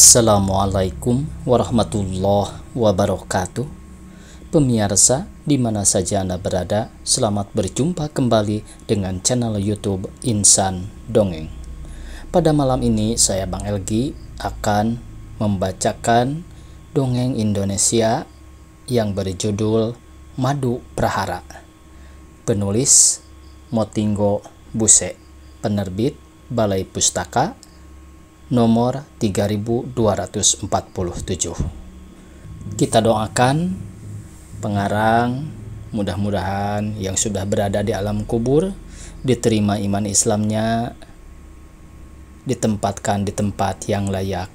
Assalamualaikum warahmatullahi wabarakatuh. Pemirsa, di mana saja Anda berada, selamat berjumpa kembali dengan channel YouTube Insan Dongeng. Pada malam ini saya Bang Elgi akan membacakan dongeng Indonesia yang berjudul Madu Prahara. Penulis Motinggo Buse, penerbit Balai Pustaka, nomor 3247. Kita doakan pengarang mudah-mudahan yang sudah berada di alam kubur diterima iman Islamnya, ditempatkan di tempat yang layak.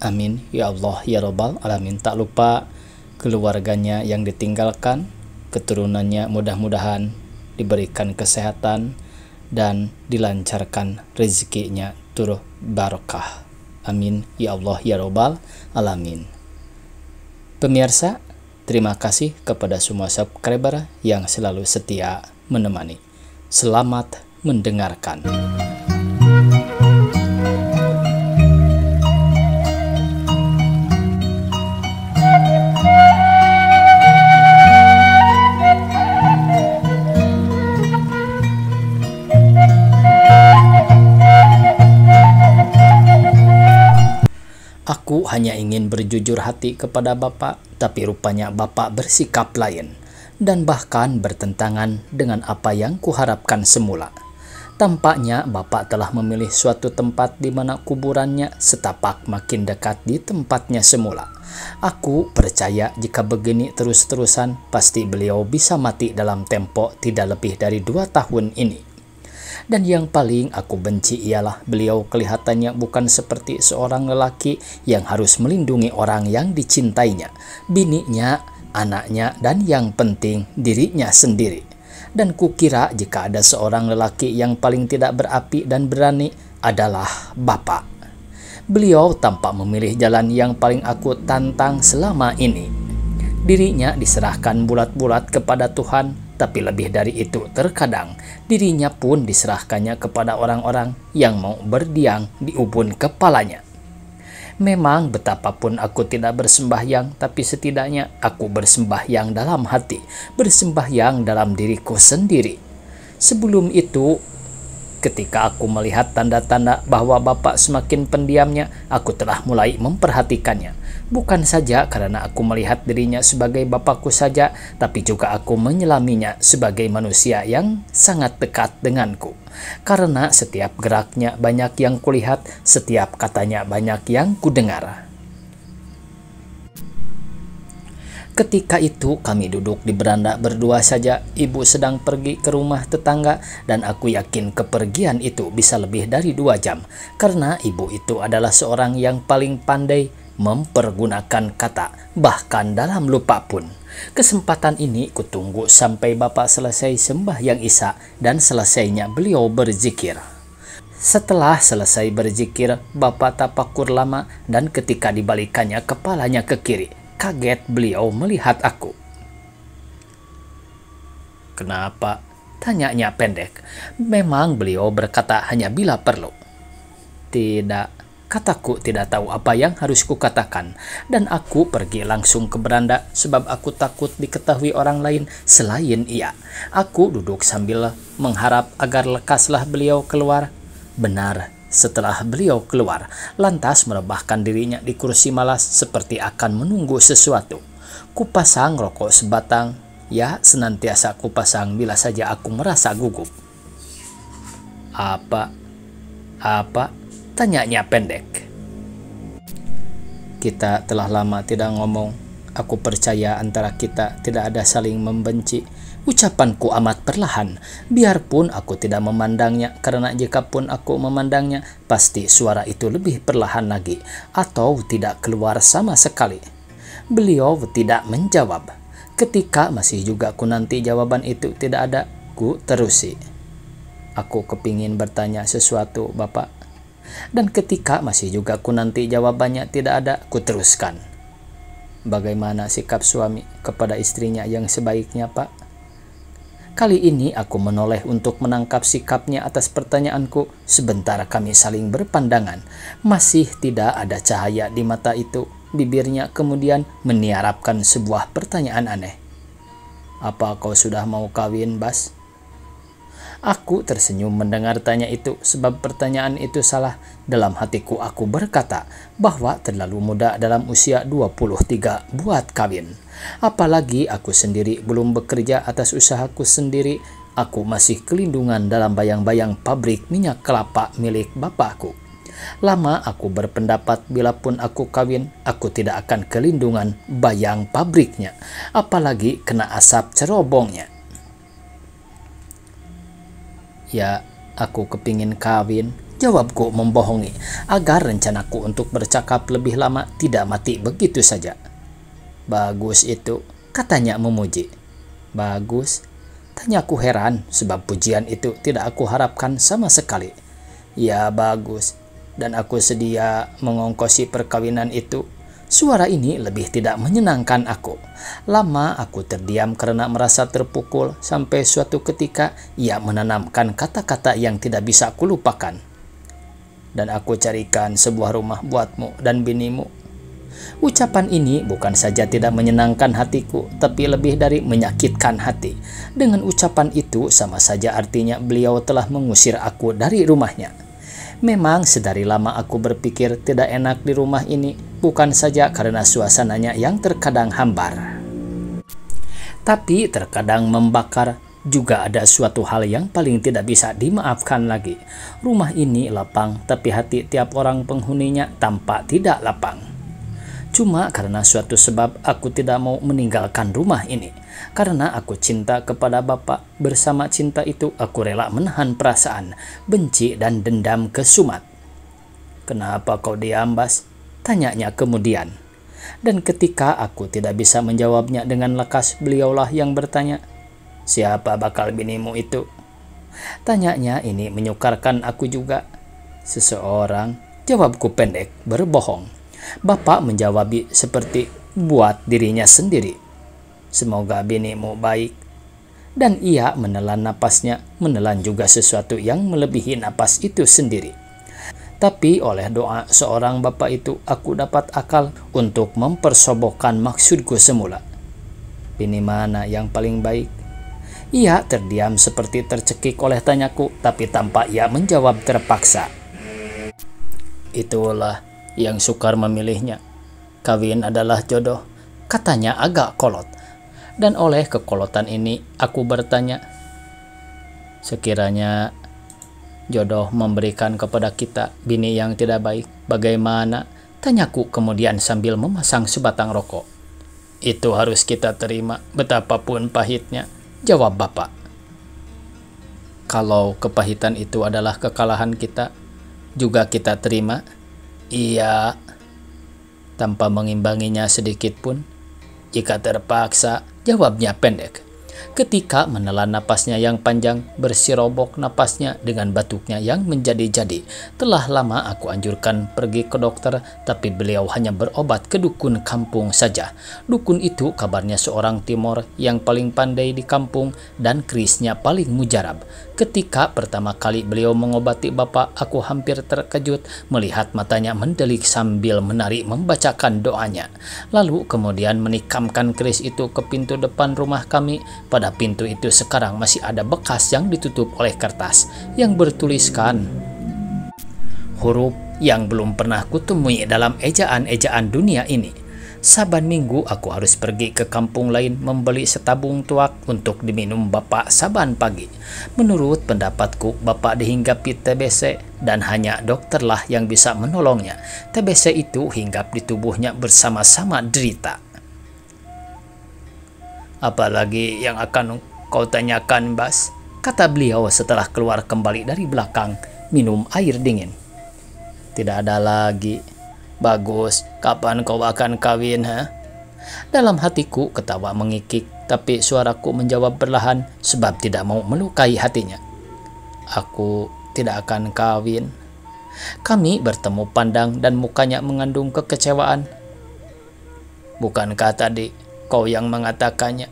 Amin ya Allah ya Rabbal alamin. Tak lupa keluarganya yang ditinggalkan, keturunannya mudah-mudahan diberikan kesehatan dan dilancarkan rezekinya turut barokah. Amin ya Allah ya Rabbal alamin. Pemirsa, terima kasih kepada semua subscriber yang selalu setia menemani. Selamat mendengarkan. Aku hanya ingin berjujur hati kepada Bapak, tapi rupanya Bapak bersikap lain, dan bahkan bertentangan dengan apa yang kuharapkan semula. Tampaknya Bapak telah memilih suatu tempat di mana kuburannya setapak makin dekat di tempatnya semula. Aku percaya jika begini terus-terusan, pasti beliau bisa mati dalam tempo tidak lebih dari 2 tahun ini. Dan yang paling aku benci ialah beliau kelihatannya bukan seperti seorang lelaki yang harus melindungi orang yang dicintainya, bininya, anaknya, dan yang penting dirinya sendiri. Dan kukira jika ada seorang lelaki yang paling tidak berapi dan berani adalah Bapak. Beliau tampak memilih jalan yang paling aku tantang selama ini. Dirinya diserahkan bulat-bulat kepada Tuhan, tapi lebih dari itu terkadang dirinya pun diserahkannya kepada orang-orang yang mau berdiam di ubun kepalanya. Memang betapapun aku tidak bersembahyang, tapi setidaknya aku bersembahyang dalam hati, bersembahyang dalam diriku sendiri. Sebelum itu, ketika aku melihat tanda-tanda bahwa Bapak semakin pendiamnya, aku telah mulai memperhatikannya. Bukan saja karena aku melihat dirinya sebagai Bapakku saja, tapi juga aku menyelaminya sebagai manusia yang sangat dekat denganku. Karena setiap geraknya banyak yang kulihat, setiap katanya banyak yang kudengar. Ketika itu kami duduk di beranda berdua saja. Ibu sedang pergi ke rumah tetangga, dan aku yakin kepergian itu bisa lebih dari 2 jam. Karena ibu itu adalah seorang yang paling pandai mempergunakan kata, bahkan dalam lupa pun. Kesempatan ini kutunggu sampai Bapak selesai sembahyang Isya dan selesainya beliau berzikir. Setelah selesai berzikir, Bapak tapakur lama, dan ketika dibalikannya kepalanya ke kiri, kaget beliau melihat aku. "Kenapa?" tanyanya pendek. Memang beliau berkata hanya bila perlu. "Tidak," kataku, tidak tahu apa yang harus kukatakan, dan aku pergi langsung ke beranda sebab aku takut diketahui orang lain selain ia. Aku duduk sambil mengharap agar lekaslah beliau keluar. Benar, setelah beliau keluar, lantas merebahkan dirinya di kursi malas seperti akan menunggu sesuatu. Kupasang rokok sebatang, ya senantiasa kupasang bila saja aku merasa gugup. Apa? Tanyanya pendek. "Kita telah lama tidak ngomong. Aku percaya antara kita tidak ada saling membenci." Ucapanku amat perlahan, biarpun aku tidak memandangnya, karena jikapun aku memandangnya, pasti suara itu lebih perlahan lagi, atau tidak keluar sama sekali. Beliau tidak menjawab. Ketika masih juga ku nanti jawaban itu tidak ada, ku terusi. "Aku kepingin bertanya sesuatu, Bapak." Dan ketika masih juga ku nanti jawabannya tidak ada, ku teruskan. "Bagaimana sikap suami kepada istrinya yang sebaiknya, Pak?" Kali ini aku menoleh untuk menangkap sikapnya atas pertanyaanku. Sebentar kami saling berpandangan. Masih tidak ada cahaya di mata itu. Bibirnya kemudian meniarapkan sebuah pertanyaan aneh. "Apa kau sudah mau kawin, Bas?" Aku tersenyum mendengar tanya itu sebab pertanyaan itu salah. Dalam hatiku aku berkata bahwa terlalu muda dalam usia 23 buat kawin. Apalagi aku sendiri belum bekerja atas usahaku sendiri. Aku masih kelindungan dalam bayang-bayang pabrik minyak kelapa milik bapakku. Lama aku berpendapat bila pun aku kawin, aku tidak akan kelindungan bayang pabriknya, apalagi kena asap cerobongnya. "Ya, aku kepingin kawin," jawabku membohongi, agar rencanaku untuk bercakap lebih lama tidak mati begitu saja. "Bagus itu," katanya memuji. "Bagus?" Tanyaku heran sebab pujian itu tidak aku harapkan sama sekali. "Ya, bagus. Dan aku sedia mengongkosi perkawinan itu." Suara ini lebih tidak menyenangkan aku. Lama aku terdiam karena merasa terpukul sampai suatu ketika ia menanamkan kata-kata yang tidak bisa kulupakan. "Dan aku carikan sebuah rumah buatmu dan binimu." Ucapan ini bukan saja tidak menyenangkan hatiku, tapi lebih dari menyakitkan hati. Dengan ucapan itu sama saja artinya beliau telah mengusir aku dari rumahnya. Memang sedari lama aku berpikir tidak enak di rumah ini, bukan saja karena suasananya yang terkadang hambar, tapi terkadang membakar. Juga ada suatu hal yang paling tidak bisa dimaafkan lagi. Rumah ini lapang, tapi hati tiap orang penghuninya tampak tidak lapang. Cuma karena suatu sebab aku tidak mau meninggalkan rumah ini. Karena aku cinta kepada Bapak, bersama cinta itu aku rela menahan perasaan benci dan dendam ke Sumat. "Kenapa kau diam, Bas?" tanyanya kemudian. Dan ketika aku tidak bisa menjawabnya dengan lekas, beliaulah yang bertanya, "Siapa bakal binimu itu?" Tanyanya ini menyukarkan aku juga. "Seseorang," jawabku pendek, berbohong. Bapak menjawab seperti buat dirinya sendiri, "Semoga binimu baik." Dan ia menelan napasnya, menelan juga sesuatu yang melebihi napas itu sendiri. Tapi oleh doa seorang bapak itu, aku dapat akal untuk mempersobokkan maksudku semula. "Bini mana yang paling baik?" Ia terdiam seperti tercekik oleh tanyaku, tapi tampak ia menjawab terpaksa. "Itulah yang sukar memilihnya. Kawin adalah jodoh," katanya agak kolot. Dan oleh kekolotan ini aku bertanya, "Sekiranya jodoh memberikan kepada kita bini yang tidak baik, bagaimana?" tanyaku kemudian sambil memasang sebatang rokok. "Itu harus kita terima, betapapun pahitnya," jawab Bapak. "Kalau kepahitan itu adalah kekalahan kita, juga kita terima?" "Iya," tanpa mengimbanginya sedikit pun. "Jika terpaksa," jawabnya pendek. Ketika menelan napasnya yang panjang, bersirobok napasnya dengan batuknya yang menjadi-jadi. Telah lama aku anjurkan pergi ke dokter, tapi beliau hanya berobat ke dukun kampung saja. Dukun itu kabarnya seorang Timor yang paling pandai di kampung dan kerisnya paling mujarab. Ketika pertama kali beliau mengobati Bapak, aku hampir terkejut melihat matanya mendelik sambil menari membacakan doanya. Lalu kemudian menikamkan keris itu ke pintu depan rumah kami. Pada pintu itu sekarang masih ada bekas yang ditutup oleh kertas yang bertuliskan huruf yang belum pernah kutemui dalam ejaan-ejaan dunia ini. Saban minggu aku harus pergi ke kampung lain membeli setabung tuak untuk diminum Bapak saban pagi. Menurut pendapatku, Bapak dihinggapi TBC dan hanya dokterlah yang bisa menolongnya. TBC itu hinggap di tubuhnya bersama-sama derita. "Apalagi yang akan kau tanyakan, Bas?" kata beliau setelah keluar kembali dari belakang minum air dingin. "Tidak ada lagi." "Bagus, kapan kau akan kawin, ha?" Dalam hatiku ketawa mengikik, tapi suaraku menjawab perlahan sebab tidak mau melukai hatinya. "Aku tidak akan kawin." Kami bertemu pandang dan mukanya mengandung kekecewaan. "Bukankah tadi kau yang mengatakannya?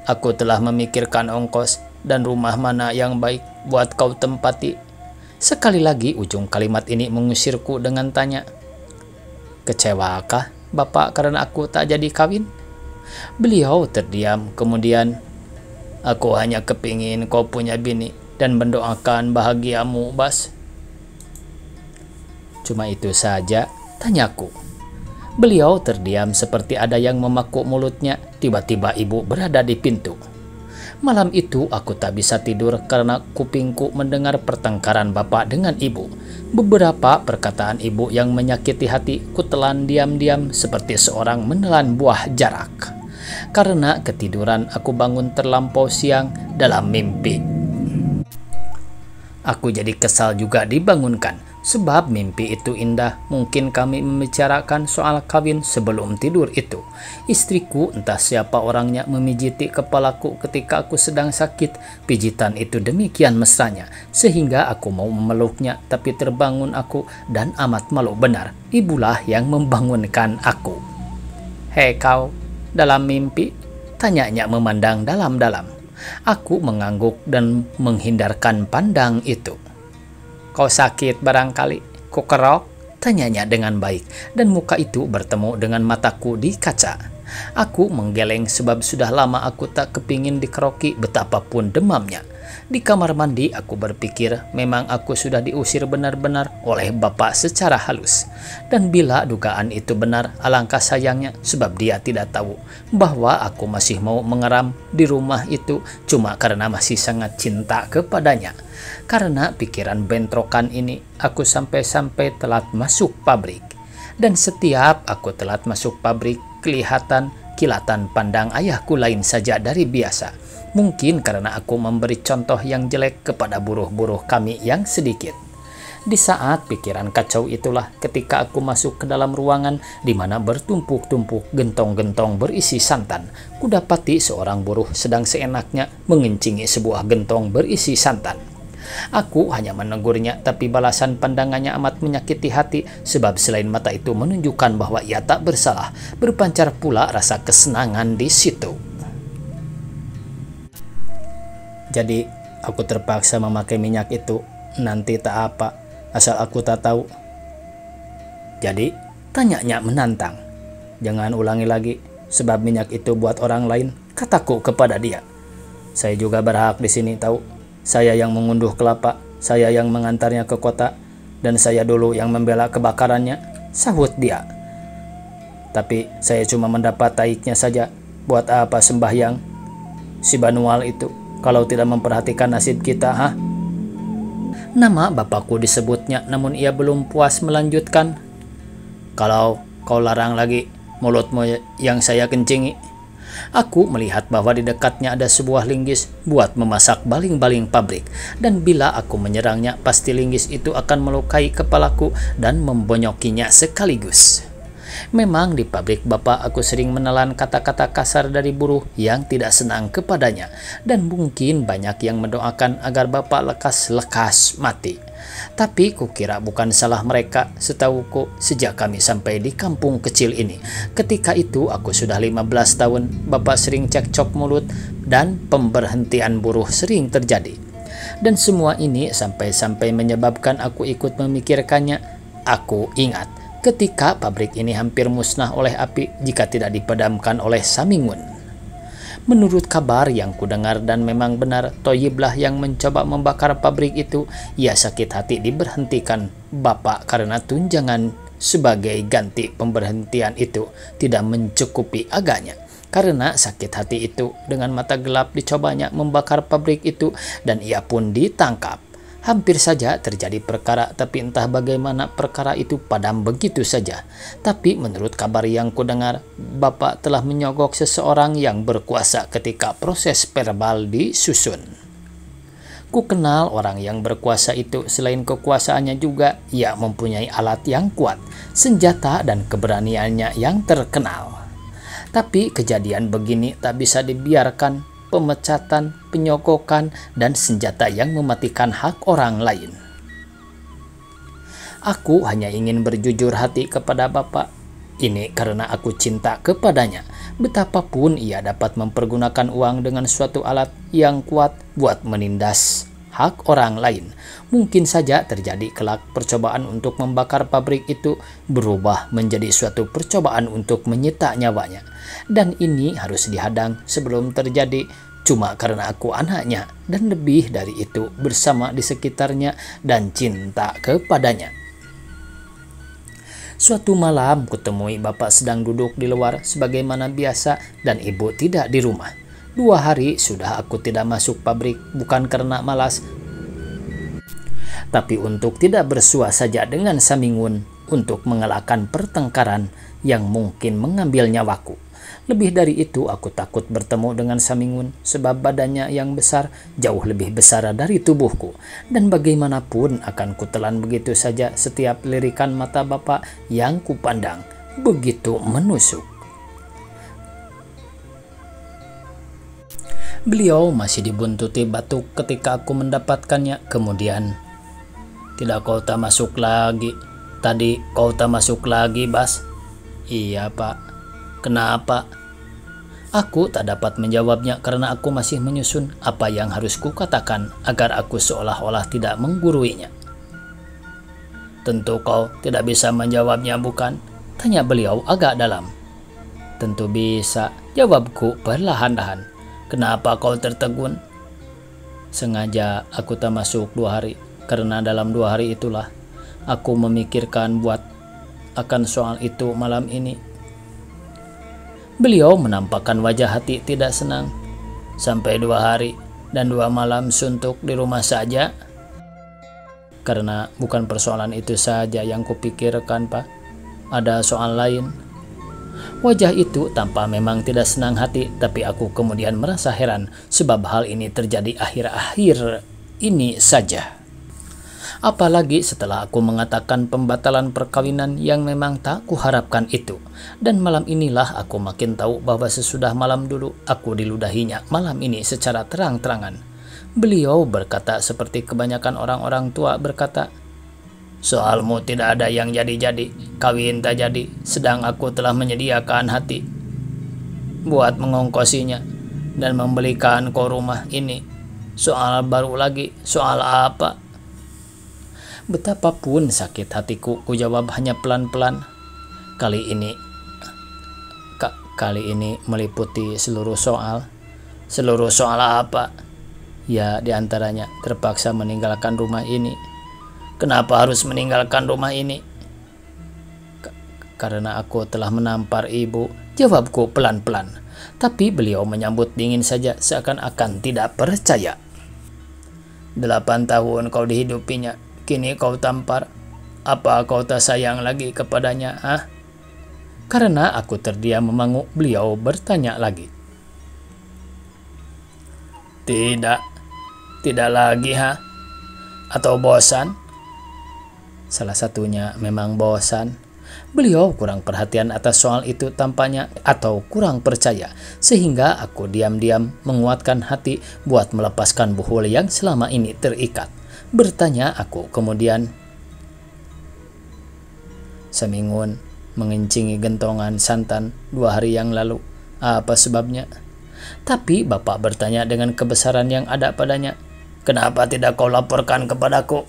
Aku telah memikirkan ongkos dan rumah mana yang baik buat kau tempati? Sekali lagi ujung kalimat ini mengusirku dengan tanya. Kecewakah Bapak karena aku tak jadi kawin? Beliau terdiam, kemudian, aku hanya kepingin kau punya bini dan mendoakan bahagiamu, Bas. Cuma itu saja, tanyaku. Beliau terdiam seperti ada yang memakuk mulutnya. Tiba-tiba ibu berada di pintu. Malam itu aku tak bisa tidur karena kupingku mendengar pertengkaran bapak dengan ibu. Beberapa perkataan ibu yang menyakiti hati kutelan diam-diam seperti seorang menelan buah jarak. Karena ketiduran aku bangun terlampau siang dalam mimpi. Aku jadi kesal juga dibangunkan. Sebab mimpi itu indah, mungkin kami membicarakan soal kawin sebelum tidur itu. Istriku entah siapa orangnya memijiti kepalaku ketika aku sedang sakit. Pijitan itu demikian mesranya, sehingga aku mau memeluknya, tapi terbangun aku dan amat malu benar. Ibulah yang membangunkan aku. Hei kau, dalam mimpi? Tanyanya memandang dalam-dalam. Aku mengangguk dan menghindarkan pandang itu. Kau sakit barangkali? Ku kerok? Tanyanya dengan baik, dan muka itu bertemu dengan mataku di kaca. Aku menggeleng sebab sudah lama aku tak kepingin dikeroki betapapun demamnya. Di kamar mandi aku berpikir memang aku sudah diusir benar-benar oleh bapak secara halus. Dan bila dugaan itu benar, alangkah sayangnya sebab dia tidak tahu bahwa aku masih mau mengeram di rumah itu cuma karena masih sangat cinta kepadanya. Karena pikiran bentrokan ini, aku sampai-sampai telat masuk pabrik. Dan setiap aku telat masuk pabrik, kelihatan kilatan pandang ayahku lain saja dari biasa. Mungkin karena aku memberi contoh yang jelek kepada buruh-buruh kami yang sedikit. Di saat pikiran kacau itulah ketika aku masuk ke dalam ruangan di mana bertumpuk-tumpuk gentong-gentong berisi santan. Kudapati seorang buruh sedang seenaknya mengencingi sebuah gentong berisi santan. Aku hanya menegurnya, tapi balasan pandangannya amat menyakiti hati sebab selain mata itu menunjukkan bahwa ia tak bersalah, berpancar pula rasa kesenangan di situ. Jadi aku terpaksa memakai minyak itu, nanti tak apa, asal aku tak tahu. Jadi, tanyanya menantang. Jangan ulangi lagi, sebab minyak itu buat orang lain, kataku kepada dia. Saya juga berhak di sini tahu. Saya yang mengunduh kelapa, saya yang mengantarnya ke kota, dan saya dulu yang membela kebakarannya, sahut dia. Tapi saya cuma mendapat taiknya saja. Buat apa sembahyang? Si Banual itu, kalau tidak memperhatikan nasib kita, ha? Nama bapakku disebutnya, namun ia belum puas melanjutkan. Kalau kau larang lagi mulutmu yang saya kencingi. Aku melihat bahwa di dekatnya ada sebuah linggis buat memasak baling-baling pabrik. Dan bila aku menyerangnya, pasti linggis itu akan melukai kepalaku dan membonyokinya sekaligus. Memang di pabrik bapak aku sering menelan kata-kata kasar dari buruh yang tidak senang kepadanya. Dan mungkin banyak yang mendoakan agar bapak lekas-lekas mati. Tapi kukira bukan salah mereka. Setahuku sejak kami sampai di kampung kecil ini, ketika itu aku sudah 15 tahun, bapak sering cekcok mulut dan pemberhentian buruh sering terjadi. Dan semua ini sampai-sampai menyebabkan aku ikut memikirkannya. Aku ingat ketika pabrik ini hampir musnah oleh api jika tidak dipadamkan oleh Samingun. Menurut kabar yang kudengar dan memang benar, Toyiblah yang mencoba membakar pabrik itu. Ia sakit hati diberhentikan bapak karena tunjangan sebagai ganti pemberhentian itu tidak mencukupi agaknya. Karena sakit hati itu, dengan mata gelap dicobanya membakar pabrik itu dan ia pun ditangkap. Hampir saja terjadi perkara, tapi entah bagaimana perkara itu padam begitu saja. Tapi menurut kabar yang kudengar, bapak telah menyogok seseorang yang berkuasa ketika proses verbal disusun. Ku kenal orang yang berkuasa itu. Selain kekuasaannya juga, ia mempunyai alat yang kuat, senjata dan keberaniannya yang terkenal. Tapi kejadian begini tak bisa dibiarkan. Pemecatan, penyogokan, dan senjata yang mematikan hak orang lain. Aku hanya ingin berjujur hati kepada bapak. Ini karena aku cinta kepadanya. Betapapun ia dapat mempergunakan uang dengan suatu alat yang kuat buat menindas hak orang lain. Mungkin saja terjadi kelak percobaan untuk membakar pabrik itu berubah menjadi suatu percobaan untuk menyita nyawanya. Dan ini harus dihadang sebelum terjadi, cuma karena aku anaknya dan lebih dari itu bersama di sekitarnya dan cinta kepadanya. Suatu malam kutemui bapak sedang duduk di luar sebagaimana biasa dan ibu tidak di rumah. 2 hari sudah aku tidak masuk pabrik, bukan karena malas, tapi untuk tidak bersua saja dengan Samingun untuk mengelakkan pertengkaran yang mungkin mengambil nyawaku. Lebih dari itu, aku takut bertemu dengan Samingun sebab badannya yang besar jauh lebih besar dari tubuhku. Dan bagaimanapun akan kutelan begitu saja setiap lirikan mata bapak yang kupandang begitu menusuk. Beliau masih dibuntuti batuk ketika aku mendapatkannya. Kemudian, "Tidak kau tak masuk lagi? Tadi kau tak masuk lagi, Bas?" "Iya, Pak." "Kenapa?" Aku tak dapat menjawabnya karena aku masih menyusun apa yang harus kukatakan agar aku seolah-olah tidak mengguruinya. "Tentu kau tidak bisa menjawabnya, bukan?" tanya beliau agak dalam. "Tentu bisa," jawabku perlahan-lahan. "Kenapa kau tertegun?" "Sengaja aku tak masuk 2 hari, karena dalam 2 hari itulah aku memikirkan buat akan soal itu malam ini." Beliau menampakkan wajah hati tidak senang. "Sampai 2 hari dan 2 malam suntuk di rumah saja?" "Karena bukan persoalan itu saja yang kupikirkan, Pak. Ada soal lain." Wajah itu tampak memang tidak senang hati, tapi aku kemudian merasa heran sebab hal ini terjadi akhir-akhir ini saja. Apalagi setelah aku mengatakan pembatalan perkawinan yang memang tak kuharapkan itu. Dan malam inilah aku makin tahu bahwa sesudah malam dulu aku diludahinya malam ini secara terang-terangan. Beliau berkata seperti kebanyakan orang-orang tua berkata, "Soalmu tidak ada yang jadi-jadi, kawin tak jadi, sedang aku telah menyediakan hati buat mengongkosinya dan membelikan kau rumah ini. Soal baru lagi, soal apa?" Betapapun sakit hatiku, ku jawab hanya pelan-pelan. Kali ini meliputi seluruh soal." "Seluruh soal apa?" "Ya, diantaranya terpaksa meninggalkan rumah ini." "Kenapa harus meninggalkan rumah ini?" "Karena aku telah menampar ibu," jawabku pelan-pelan. Tapi beliau menyambut dingin saja seakan-akan tidak percaya. "8 tahun kau dihidupinya, kini kau tampar. Apa kau tak sayang lagi kepadanya, ah?" Karena aku terdiam memanguk, beliau bertanya lagi. Tidak lagi, ha? Atau bosan?" "Salah satunya memang bosan." Beliau kurang perhatian atas soal itu tampaknya, atau kurang percaya, sehingga aku diam-diam menguatkan hati buat melepaskan buhul yang selama ini terikat. Bertanya aku kemudian. "Samingun mengencingi gentongan santan 2 hari yang lalu. Apa sebabnya?" Tapi bapak bertanya dengan kebesaran yang ada padanya. "Kenapa tidak kau laporkan kepadaku?"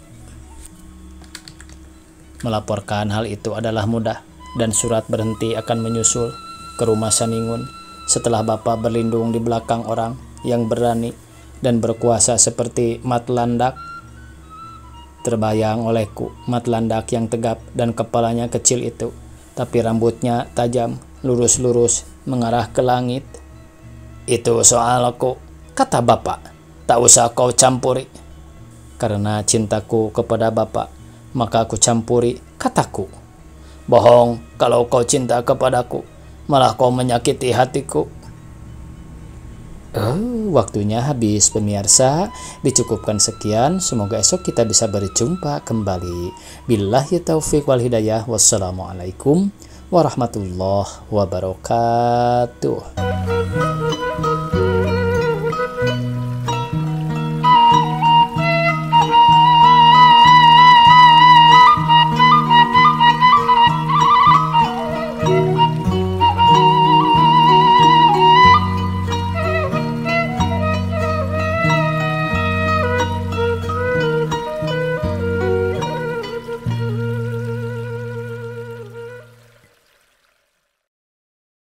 Melaporkan hal itu adalah mudah, dan surat berhenti akan menyusul ke rumah Samingun setelah bapak berlindung di belakang orang yang berani dan berkuasa seperti Mat Landak. Terbayang olehku Mat Landak yang tegap dan kepalanya kecil itu, tapi rambutnya tajam, lurus-lurus, mengarah ke langit. "Itu soalku," kata bapak. "Tak usah kau campuri." "Karena cintaku kepada bapak, maka aku campuri," kataku. "Bohong, kalau kau cinta kepadaku, malah kau menyakiti hatiku." Waktunya habis pemirsa, dicukupkan sekian, semoga esok kita bisa berjumpa kembali. Billahi taufiq wal hidayah, wassalamualaikum warahmatullahi wabarakatuh.